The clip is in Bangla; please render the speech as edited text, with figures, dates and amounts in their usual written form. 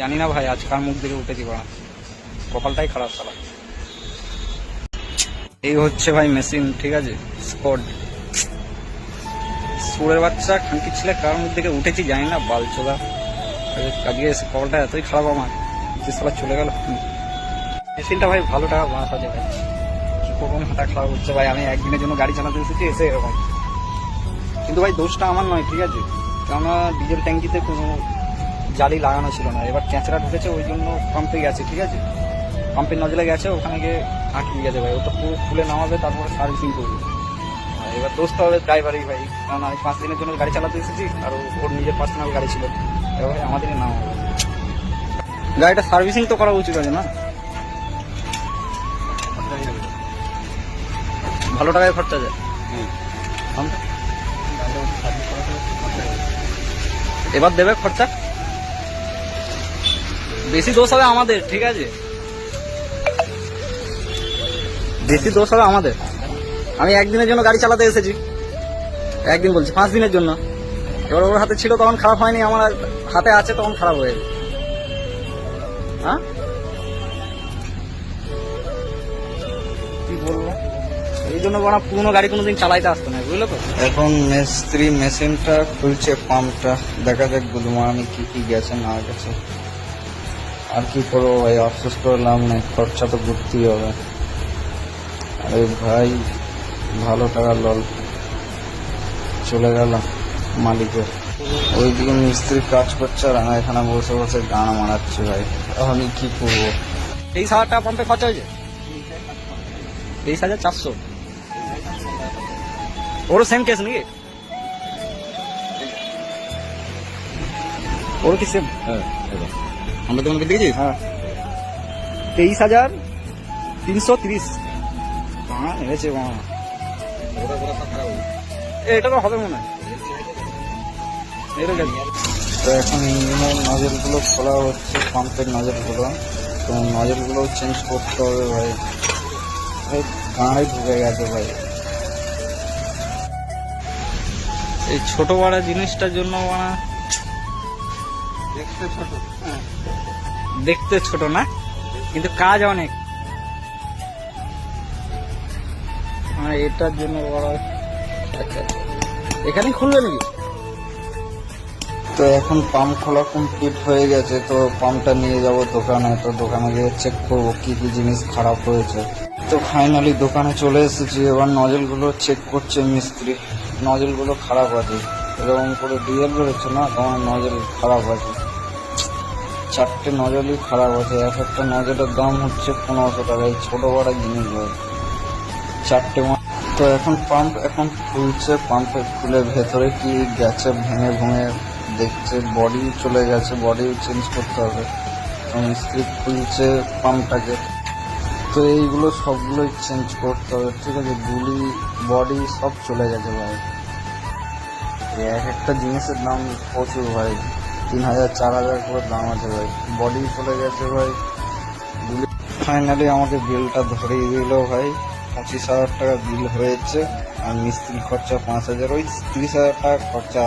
জানি না ভাই আজ কার মুখ দেখে উঠেছি বা কপালটাই খারাপ সালা। এই হচ্ছে ভাই মেশিন, ঠিক আছে, স্কোয়াড সুরের বাচ্চা খানকি ছেলে কার মুখ দেখে উঠেছি জানি না বালচোদা। আজকে কপালটা এতই খারাপ আমার যে সালা চলে গেল। মেশিনটা ভাই ভালো টাকা বাঁশ আছে ভাই, কি করবো মাথা খারাপ হচ্ছে ভাই। আমি একদিনের জন্য গাড়ি চালাতে এসেছি, এসে এরকম। কিন্তু ভাই দোষটা আমার নয়, ঠিক আছে, কেননা ডিজেল ট্যাঙ্কিতে কোনো জালি লাগানো ছিল না। এবার ক্যাঁচড়া ঢুকেছে ওই জন্য পাম্পে গেছে, ঠিক আছে, পাম্পের নজলে গেছে, ওখানে গিয়ে আটকে গেছে ভাই। ওটা পুরো খুলে নামাবে তারপরে সার্ভিসিং করবে। আর এবার দোষটা হবে ড্রাইভারই ভাই, কারণ আমি 5 দিনের জন্য গাড়ি চালাতে এসেছি আর ওর নিজের পার্সোনাল গাড়ি ছিল। এবার ভাই আমাদেরই নাম হবে। গাড়িটা সার্ভিসিং তো করা উচিত আছে না? ভালো টাকায় খরচা যায়। এবার দেবে খরচা, বেশি দোষ হবে আমাদের, ঠিক আছে, বেশি দোষ হবে আমাদের। আমি একদিনের জন্য গাড়ি চালাতে এসেছি, একদিন বলছি 5 দিনের জন্য। এবার ওর হাতে ছিল তখন খারাপ হয়নি, আমার হাতে আছে তখন খারাপ হয়ে গেছে। হ্যাঁ কি বলবো, এই জন্য বড় পুরোনো গাড়ি কোনোদিন চালাইতে আসতো না, বুঝলো তো। এখন মিস্ত্রি মেশিনটা খুলছে, পাম্পটা দেখা যাক গুলমানি কি কি গেছে না গেছে। আর কি করবো ভাই, অসুস্থ হলাম না, খরচা তো ঘুরতেই হবে। আরে ভাই ভালো টাকা লল চলে গেল মালিকের। ওইদিকে মিস্ত্রি কাজ করছে আর আমি এখানে বসে বসে গান মারাচ্ছি ভাই। আমি কি করবো। 23,000 টাকা পাম্পে খরচা হয়েছে, 23,400। ওরও সেম কেস নাকি? ওরও কি সেম? হ্যাঁ আমরা তখন দেখেছি। হ্যাঁ 23,330 নেমেছে। এটা তো হবে মনে হয়। তো এখন ইঞ্জিনের নজলগুলো খোলা হচ্ছে, পাম্পের নজলগুলো। তো নজলগুলো চেঞ্জ করতে হবে ভাই, গাঁড়ে ঢুকে গেছে ভাই। এই ছোট বড় জিনিসটার জন্য দেখতে ছোট না, কিন্তু কাজ অনেক। এটার জন্য বড়। আচ্ছা এখানে খুলবে নাকি? তো এখন পাম্প খোলা কমপ্লিট হয়ে গেছে, তো পাম্পটা নিয়ে যাব দোকানে। তো দোকানে গিয়ে চেক করবো কি কি জিনিস খারাপ হয়েছে। তো ফাইনালি দোকানে চলে এসেছি, এবার নজলগুলো চেক করছে মিস্ত্রি। নজলগুলো খারাপ আছে, এরকম করে ডিজেল বেরোচ্ছে না, তোমার নজল খারাপ আছে। 4টে নজলই খারাপ আছে, এক একটা নজলের দাম হচ্ছে 1500 টাকা। এই ছোট বড় জিনিস ভাই, 4টে। তো এখন পাম্প খুলছে, পাম্পে খুলে ভেতরে কি গেছে ভেঙে ভেঙে দেখছে, বডি চলে গেছে, বডি চেঞ্জ করতে হবে। তো মিস্ত্রি খুলছে পাম্পটাকে। তো এইগুলো সবগুলোই চেঞ্জ করতে হবে, ঠিক আছে। গুলি বডি সব চলে গেছে ভাই। এক একটা জিনিসের দাম প্রচুর ভাই, 3,000 4,000 করে দাম আছে ভাই। বডি চলে গেছে ভাই, গুলি। ফাইনালি আমাকে বিলটা ধরিয়ে দিল ভাই, 25,000 টাকা বিল হয়েছে। আর মিস্ত্রি খরচা 5,000, ওই 30,000 টাকা খরচা।